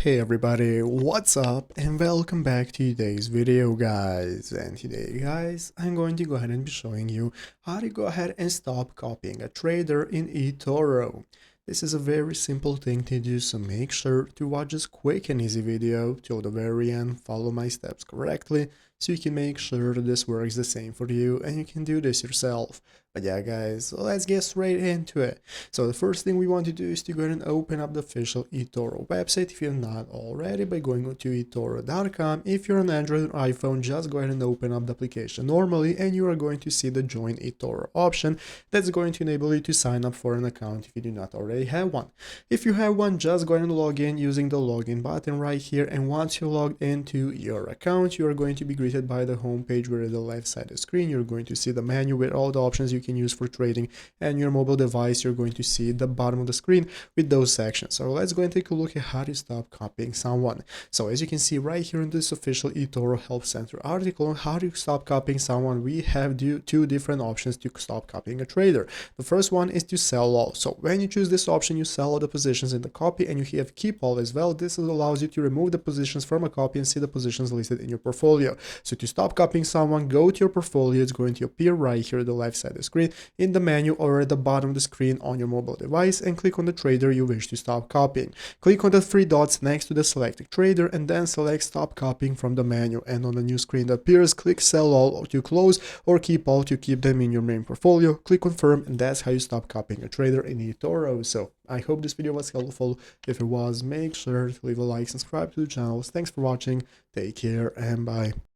Hey everybody, what's up and welcome back to today's video guys. And today guys, I'm going to go ahead and be showing you how to go ahead and stop copying a trader in eToro. This is a very simple thing to do, so make sure to watch this quick and easy video till the very end, follow my steps correctly so you can make sure that this works the same for you and you can do this yourself. But yeah guys, let's get straight into it. So the first thing we want to do is to go ahead and open up the official eToro website if you're not already by going to eToro.com. If you're on Android or iPhone, just go ahead and open up the application normally and you are going to see the Join eToro option. That's going to enable you to sign up for an account if you do not already have one. If you have one, just go ahead and log in using the login button right here, and once you're logged into your account, you are going to be greeted by the home page where at the left side of the screen you're going to see the menu with all the options you can use for trading, and your mobile device you're going to see the bottom of the screen with those sections. So let's go and take a look at how to stop copying someone. So as you can see right here in this official eToro Help Center article on how to stop copying someone, we have two different options to stop copying a trader. The first one is to sell all. So when you choose this option, you sell all the positions in the copy and you have keep all as well. This allows you to remove the positions from a copy and see the positions listed in your portfolio. So to stop copying someone, go to your portfolio. It's going to appear right here at the left side of the screen in the menu or at the bottom of the screen on your mobile device, and click on the trader you wish to stop copying. Click on the three dots next to the selected trader and then select stop copying from the menu, and on the new screen that appears, click sell all to close or keep all to keep them in your main portfolio. Click confirm, and that's how you stop copying a trader in eToro. So I hope this video was helpful. If it was, make sure to leave a like, subscribe to the channel. Thanks for watching, take care and bye.